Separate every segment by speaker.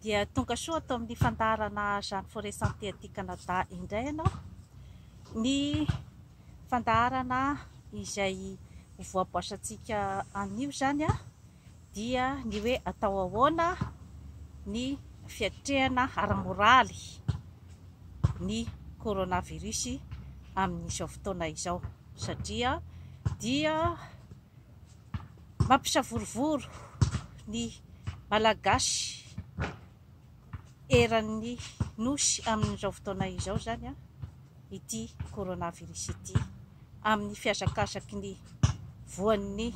Speaker 1: Dia tonga soa atao amin'ny fandaharana Jeanne Forest Santé aty Canada indray ianao. Ny fandaharana izay voaboasantsika anio zany dia ny hoe atao ahoana ny fiatrehana ara-moraly ny coronavirus amin'izao fotoana izao, satria dia mampisavorovoro ny malagasy eran'ny nosy amin'izao fotoana izao zany ity coronavirus ity, amin'ny fiazakazaky ny voan'ny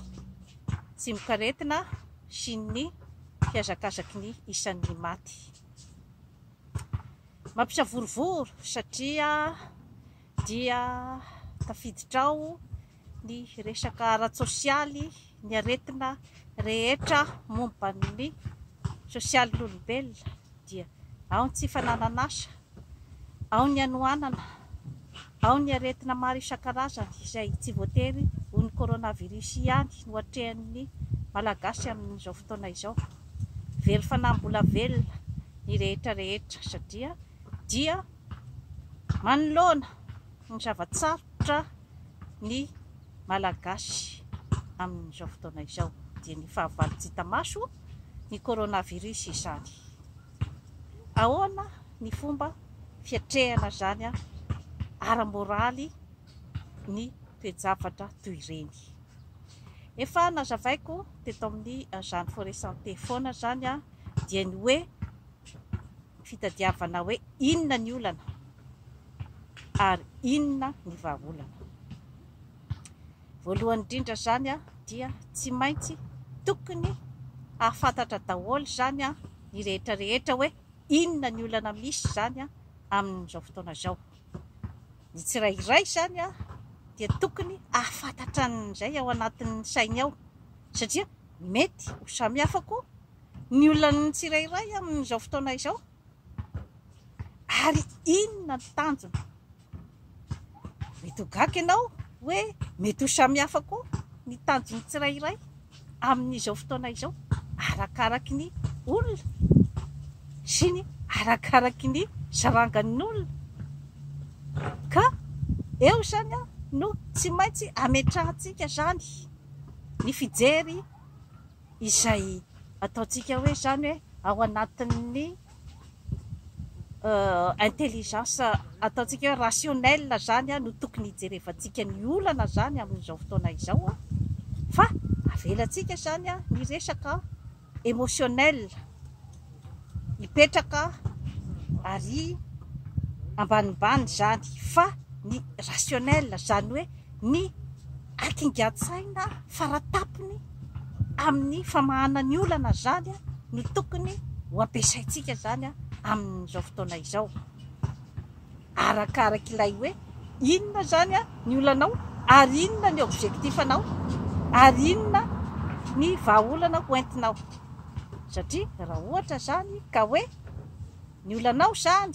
Speaker 1: tsimokaretina sy ny fiazakazaky ny isan'ny maty. Mampisavorovoro satria dia tafiditrao ny resaka ara-tsosialy, ny aretina rehetra momba ny sosialin'olombelona, dia ao ny tsy fananan'asa, ao ny anohanana, ao ny aretina maro isan-karazany izay tsy voatery ho ny coronavirus ihany no atrehan'ny malagasy amin'izao fotoana izao. Very fanambola velona ny rehetra rehetra satria dia manoloana ny zavatsarotra ny malagasy amin'izao fotoana izao, dia ny fahavalo tsy hita maso ny coronavirus izany. Ahoana ny fomba fiatrehana zany ara-moraly ny toe-javatra toy ireny? Efa nazavaiko teto amin'ny Jeanne Forest Santé foana zany dia ny hoe fitadiavana hoe inona ny olana ary inona ny vahaolana. Voalohany indrindra zany dia tsy maintsy tokony ahafantatra daholo zany ny rehetra rehetra hoe inona ny olana misy zany amin'izao fotoana izao. Ny tsirairay zany dia tokony ahafantatra an'izay ao anatin'ny sainy ao, satria mety ho samihafa koa ny olan'ny tsirairay amin'izao fotoana izao, ary inona ny tanjona. Mety ho gaga ianao hoe mety ho samihafa koa ny tanjon'ny tsirairay amin'izao fotoana izao, arakaraky ny olona sy ny arakaraky ny zarangan'olona. Ka eo zany no tsy maintsy ametrahantsika zany ny fijery izay ataontsika hoe zany hoe ao anatin'ny intelligence, ataontsika hoe rationnel zany no tokony hijerevantsika ny olana zany amin'izao fotoana izao, fa avelantsika zany ny resaka émotionnel hipetraka ary ambanimbany zany, fa ny rationnel zany hoe ny akingan-tsaina faratapony amin'ny famahana ny olana zany no tokony ho ampiasaintsika zany amin'izao fotoana izao, arakaraky ilay hoe inona zany ny olanao ary inona ny objectifanao ary inona ny vahaolana hoentinao. Satria raha ohatra zany ka hoe ny olanao zany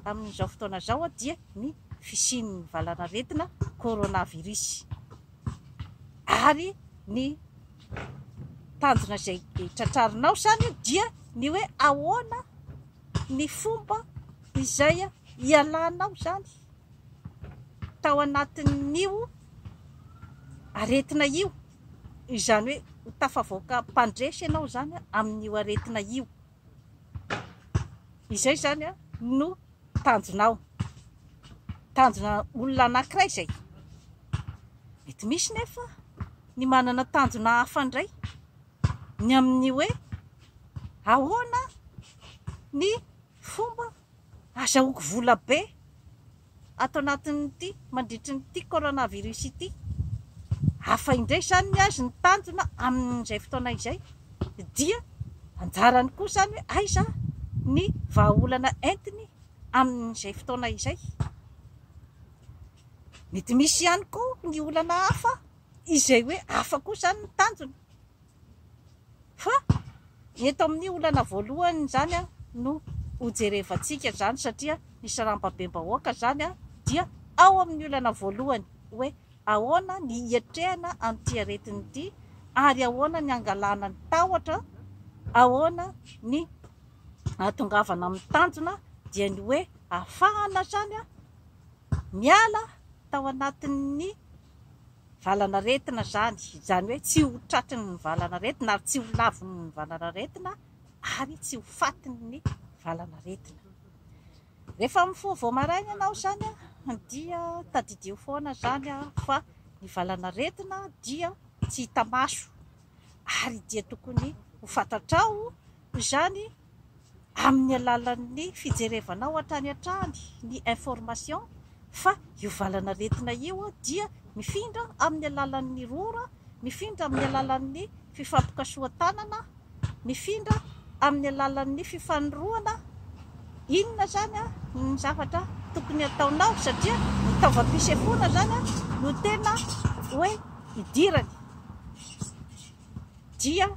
Speaker 1: amin'izao fotoana izao dia ny fisian'ny valanaretina coronavirus, ary ny tanjona izay tratrarinao zany dia ny hoe ahoana ny fomba izay ialanao zany tao anatin'io aretina io, izany hoe ho tafavoaka mpandresy ianao zany amin'io aretina io. Izay zany no tanjonao, tanjona olona anankiray zay. Mety misy nefa ny manana tanjona hafa indray, ny amin'ny hoe ahoana ny fomba azahoako vola be ato anatin'ity mandritra nyity coronavirus ity. Hafa indray zany ny azy ny tanjona amin'izay fotoana izay, dia anjarany koa zany hoe aiza ny vahaolana entiny amin'izay fotoana izay. Mety misy ihany koa ny olana hafa izay hoe hafa koa zany ny tanjona, fa eto amin'ny olana voalohany zany no hojerevantsika zany, satria ny sarambabem-bahoaka zany dia ao amin'ny olana voalohany hoe ahoana ny hiatrehana an'ity aretiny ity, ary ahoana ny angalana ny tahotra, ahoana ny ahatongavana amin'ny tanjona dia ny hoe ahafahana zany a miala tao anatin'ny valanaretina zany hoe tsy ho tratry ny valanaretina ary tsy ho laviny ny valanaretina ary tsy ho fatiny ny valanaretina. Rehefa mifoha vao maraina ianao zany a dia tadidio foana zany a fa ny valanaretina dia tsy hita maso ary dia tokony ho fantatrao zany amin'ny alalan'ny fijerevanao hatrany hatrany ny information fa io valanaretina io dia mifindra amin'ny alalan'ny rora, mifindra amin'ny alalan'ny fifampikasohan-tanana, mifindra amin'ny alalan'ny fifanoroana. Inona zany a ny zavatra tokony ataonao satria ny taovam-pisefoana zany a no tena hoe idirany dia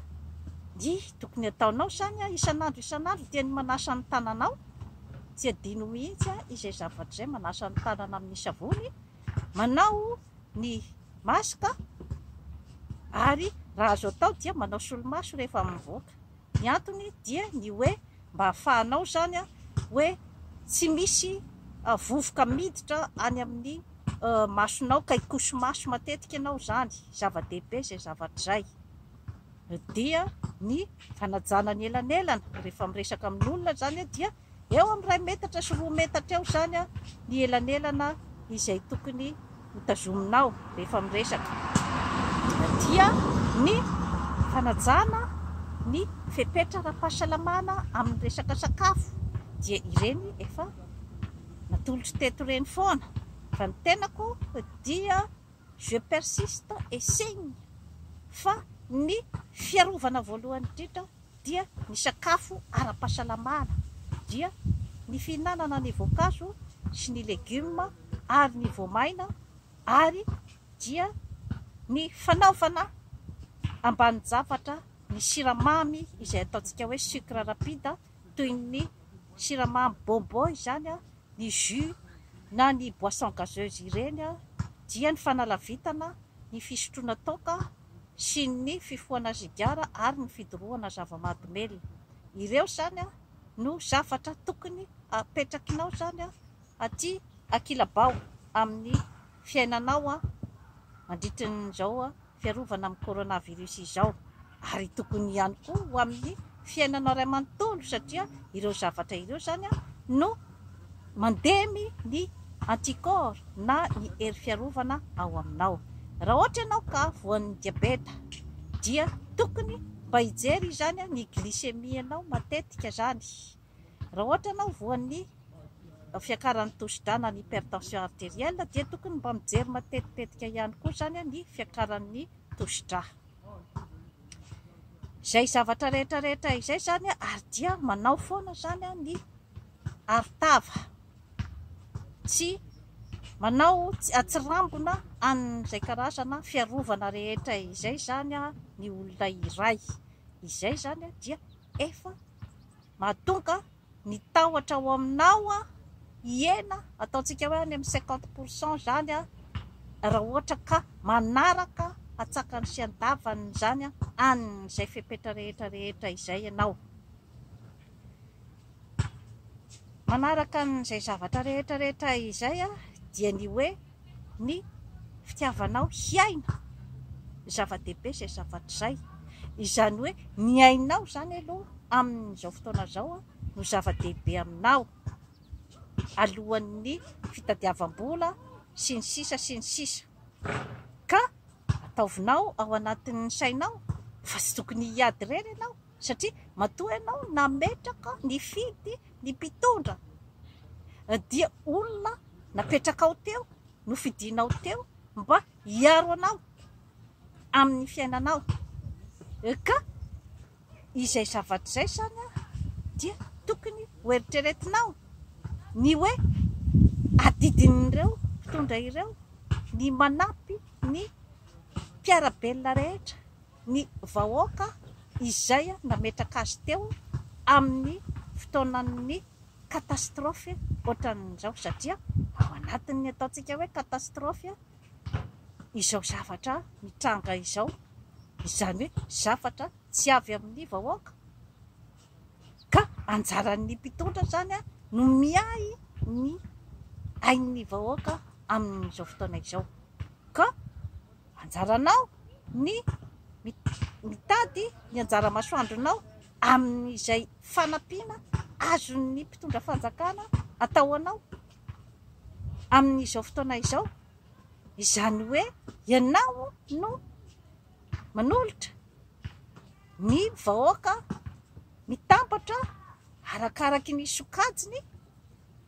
Speaker 1: ny tokony ataonao zany a isan'andro dia ny manasa ny tananao, tsy adino mihitsy a izay zavatra izay, manasa ny tanana amin'ny savony, manao ny masika ary raha azo atao dia manao solomaso rehefa mivoaka. Ny antony dia ny hoe mba hahafahanao zany a hoe tsy misy vovoka miditra any amin'ny masonao ka hikoso maso matetika ianao zany. Zava-dehibe izay zavatra izay. Dia ny fanajana ny elanelana rehefa miresaka amin'olona zany dia eo amin'ny 2 metatra sy 3 metatra eo zany a ny elanelana izay tokony hotazominao rehefa miresaka. Dia ny fanajana ny fepetra ara-pahasalamana amin'ny resaka sakafo dia ireny efa natolotra teto ireny foana. Fa ny tenako dia je persiste et signe fa ny fiarovana voalohany indrindra dia ny sakafo ara-pahasalamana, dia ny fihinanana ny voankazo sy ny legioma ary ny voamaina, ary dia ny fanaovana ambany zavatra ny siramamy izay ataontsika hoe sucre rapide toy ny siramamy bonbon izany a, ny jus na ny boisson gazeuse ireny a, dia ny fanalavitana, ny fisotroana toaka sy ny fifohana sigara ary ny fidorohana zava-mahadomelina. Ireo zany a no zavatra tokony apetrakinao zany a aty Akilabao amin'ny fiainanao a mandritran'izao a fiarovana amin'ny coronavirus izao, ary tokony ihany koa ho amin'ny fiainanao ray manontolo satria ireo zavatra ireo zany a no mandemy ny anticorps na ny hery fiarovana ao aminao. Raha ohatra ianao ka voan'ny diabeta dia tokony mba hijery zany ny glycémie anao matetika zany. Raha ohatra ianao voan'ny fiakaran'ny tosidrà ny hypertension artérielle dia tokony mba mijery matetipetika ihany koa zany ny fiakaran'ny tosidrà. Izay zavatra rehetrarehetra izay zany ary dia manao foana zany ny arotava, tsy manao atsirambona an'izay karazana fiarovana rehetra izay zany ny olona iray. Izay zany dia efa mahatonga ny tahotra ao aminao hiena, ataontsika hoe any amin'ny 50% zany raha ohatra ka manaraka atsakany sy andavany zany an'izay fepetra rehetrarehetra izay ianao. Manaraka an'izay zavatra rehetrarehetra izay dia ny hoe ny fitiavanao hiaina, zava-dehibe izay zavatra izay. Izany hoe ny ainao zany aloha amin'izao fotoana izao no zava-dehibe aminao alohan'ny fitadiavam-bola sy ny sisa sy ny sisa. Ka ataovinao ao anatin'ny sainao fa tsy tokony hiady irery ianao satria matoa ianao nametraka ny fidy ny mpitondra dia olona napetraka ao teo no fidinao teo mba hiaro anao amin'ny fiainanao. Ka izay zavatra izay zany dia tokony ho eritreretinao ny hoe adidin'ireo mpitondra ireo ny manampy ny mpiarabelona rehetra, ny vahoaka izay nametraka azy teo amin'ny fotoanan'ny katastrofe ohatran'izao, satria ao anatin'ny ataontsika hoe katastrofe izao zavatra mitranga izao, izany hoe zavatra tsy avy amin'ny vahoaka ka anjaran'ny mpitondra zany a no miay ny ain'ny vahoaka amin'izao fotoana izao, ka anjaranao ny mitady ny anjara masoandronao amin'izay fanampiana azon'ny mpitondra fanjakana atao anao amin'izao fotoana izao. Izany hoe ianao no manolotra ny vahoaka mitambatra arakaraky ny sokajiny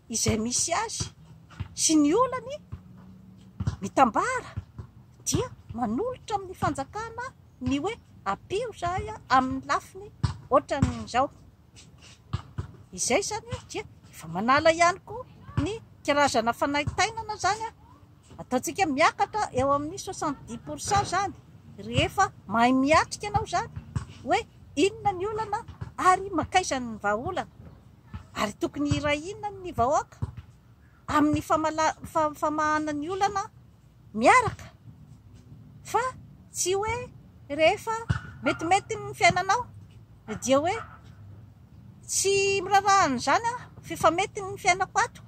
Speaker 1: izay misy azy sy ny olany mitambara dia manolotra amin'ny fanjakana ny hoe apio zahay amin'ny lafiny ohatran'izao. Izay zany dia efa manala ihany koa ny karazana fanaitainana zany ataontsika miakatra eo amin'ny 70% zany rehefa mahay miatrika ianao zany hoe inona ny olana ary makaizany ny vahaolana ary tokony iray inona ny vahoaka amin'ny famahana ny olana miaraka, fa tsy hoe rehefa metimety ny fiainanao dia hoe tsy mirarahana zany fifamety ny fiainako ato,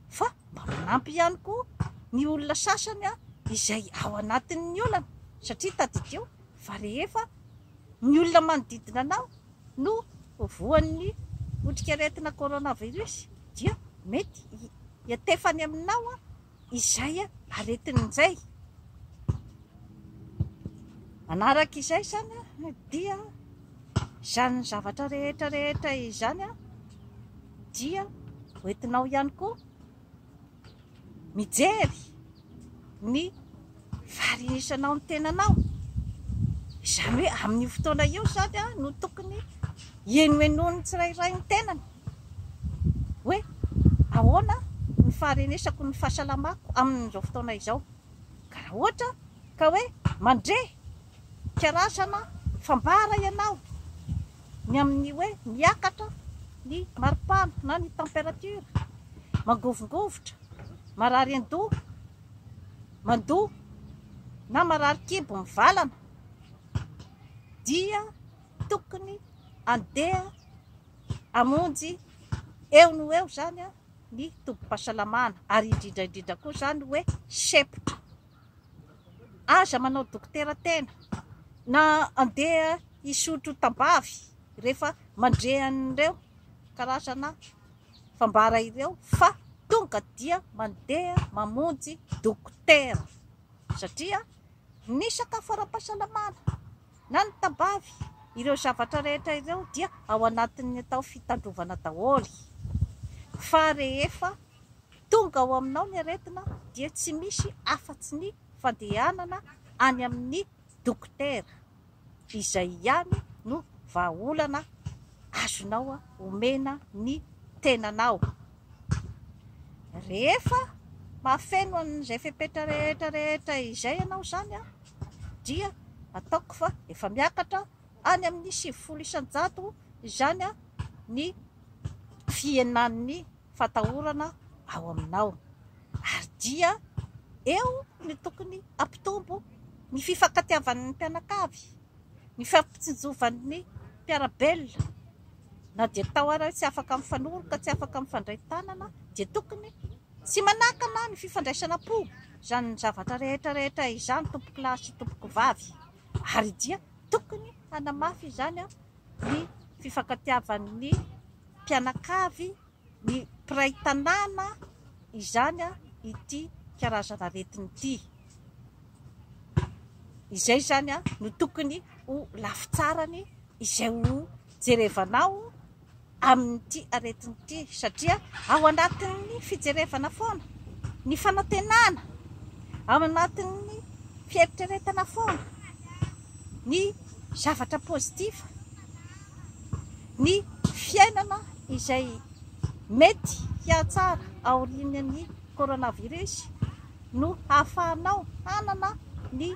Speaker 1: fa mba manampy ihany koa ny olona sasany izay ao anatin'ny olana, satria tadidio fa rehefa ny olona manodidina anao no voan'ny otrikaretina coronavirus dia mety hiatefany aminao izay aretin'izay. Manaraka izay zany dia izany zavatra rehetra izany dia hoentinao ihany koa mijery ny varinisanao ny tenanao. Izany hoe amin'ny fotoana io zany no tokony hienoenony tsirairay ny tenany hoe ahoana ny faharenesako ny fahasalamako amin'izao fotoana izao. Ka raha ohatra ka hoe mandre karazana fambara ianao ny amin'ny hoe miakatra ny maripana na ny température, mangovongovotra, marary an-doha, mandoha na marary kibo mivalana, dia tokony andeha amonjy eo no eo zany ny tombom-pahasalamana, ary indrindra koa zany hoe sepotra. Aza manao dokotera tena na andeha hisotro tambavy rehefa mandre an'ireo karazana fambara ireo, fa tonga dia mandeha mamonjy dokotera, satria ny sakafo ara-pahasalamana na ny tambavy, ireo zavatra rehetra ireo dia ao anatin'ny atao fitandrovana daholo. Fa rehefa tonga ao aminao ny aretina dia tsy misy afa-tsy ny fandehanana any amin'ny dokotera, izay ihany no vahaolana azonao omena ny tenanao. Rehefa mahafeno an'izay fepetra rehetra izay ianao zany dia ataoko fa efa miakatra any amin'ny 70 isan-jato izany ny fienan'ny fatahorana ao aminao, ary dia eo ny tokony ampitombo ny fifankatiavan'ny mpianakavy, ny fampitsinjovan'ny mpiarabelona, na dia tao ary tsy afaka mifanoroka, tsy afaka mifandray tanana, dia tokony tsy manakana ny fifandraisana po zany ny zavatra rehetra izany tompoko lahy sy tompoko vavy, ary dia tokony hanamafy izany ny fifankatiavan'ny mpianakavy, ny mpiray tanàna izany ity karazana aretina ity. Izay zany no tokony ho lafitsarany izay ho jerevanao amin'ity aretina ity, satria ao anatin'ny fijerevana foana ny fanantenana, ao anatin'ny fieritreretana foana ny zavatra pozitiva, ny fiainana izay mety hiatsara aorian'ny coronavirus, no hahafahanao hanana ny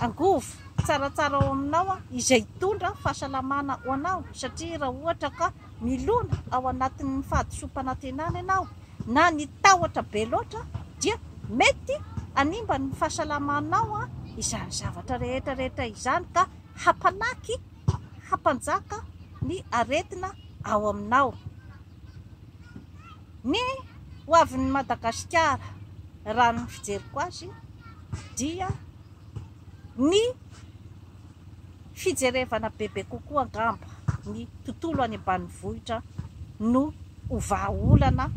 Speaker 1: angovo tsaratsara ao aminao izay tondra fahasalamana ho anao, satria raha ohatra ka milona ao anatin'ny fahadisom-panantenana ianao na ny tahotra be loatra dia mety animba ny fahasalamanao izany zavatra rehetra izany, ka hampanaky hampanjaka ny aretina ao aminao. Ny ho avin'ny Madagasikara raha ny fijeriko azy dia ny fijerevana bebe kokoa angamba ny tontolo any ambanivohitra no ovaolana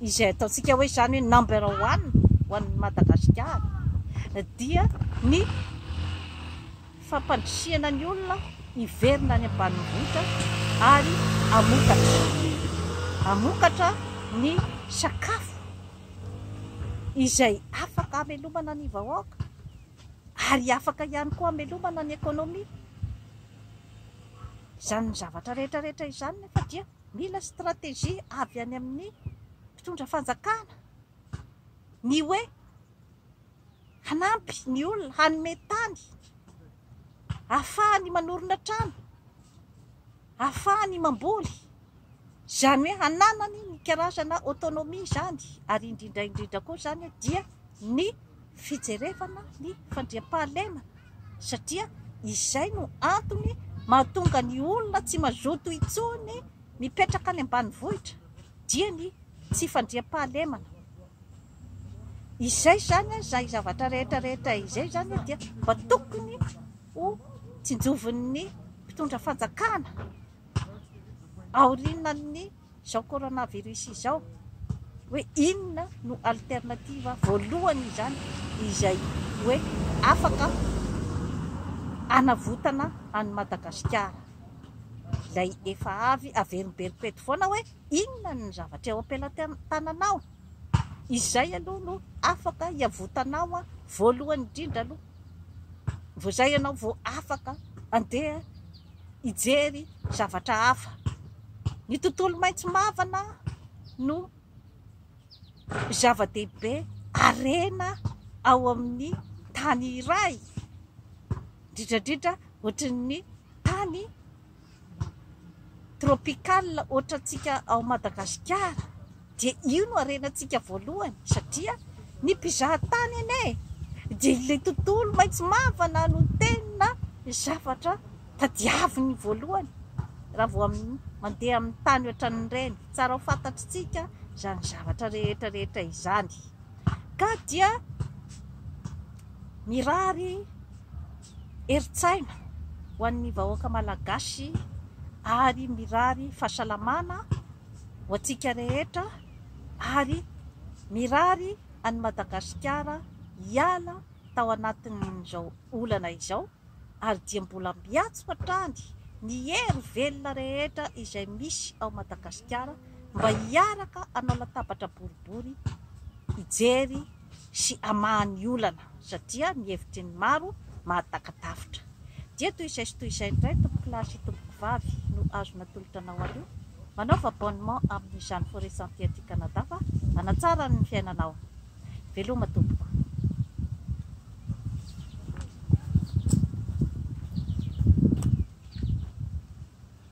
Speaker 1: izay ataontsika hoe izany hoe number 1 ho an'ny Madagasikara dia ny fampandrisihana ny olona hiverina any ambanivohitra ary amokatra ny sakafo izay afaka amelomana ny vahoaka ary afaka ihany koa amelomana ny ekônômia. Izany zavatra rehetrarehetra izany nefa dia mila stratégie avy any amin'ny mpitondra fanjakana ny hoe hanampy ny olona hanome tany, ahafahany manorina trano, ahafahany mamboly, izany hoe hananany ny karazana autonomie izany. Ary indrindra koa izany dia ny fijerevana ny fandriam-pahalemana satria izay no antony mahatonga ny olona tsy mazoto intsony mipetraka any ambanivohitra dia ny tsy fandriam-pahalemana. Izay zany izay zavatra rehetrarehetra izay zany dia mba tokony ho tsinjovin'ny mpitondra fanjakana aorianan'ny izao coronavirus izao hoe inona no alternativa voalohany izany izay hoe afaka anavotana any Madagasikara. Ilay efa avy averimberipeto foana hoe inona ny zavatra eo ampelantananao, izay aloha no afaka hiavotanao voalohany indrindra aloha, vao izay ianao vao afaka andeha hijery zavatra hafa. Ny tontolo maitso mavana no zava-dehibe arena ao amin'ny tany iray, indrindrandrindra ohatran'ny tany tropicale ohatrantsika ao Madagasikara dia io no arenantsika voalohany satria ny mpizahatany ane dia ilay tontolo maitso mavana no tena zavatra tadiaviny voalohany raha vao mandeha amin'ny tany ohatran'ireny. Tsara ho fantatritsika izany zavatra rehetrarehetra izany ka dia mirary eritsaina ho an'ny vahoaka malagasy ary mirary fahasalamana ho antsika rehetra ary mirary any Madagasikara hiala tao anatin'izao olana izao ary dia mbola miatso hatrany ny hery velona rehetra izay misy ao Madagasikara mba hiaraka hanao latabatra boribory hijery sy hamahan'ny olana satria ny hevitry ny maro mahatakatafitra. Dia toy izay sy toy izay indray tompoko lahy sy tompoko vavy no azo natolotra anao aloha manaova abonnement amin'izany forêt santé aty Canada fa hanatsara ny fiainanao. Veloma tompoko.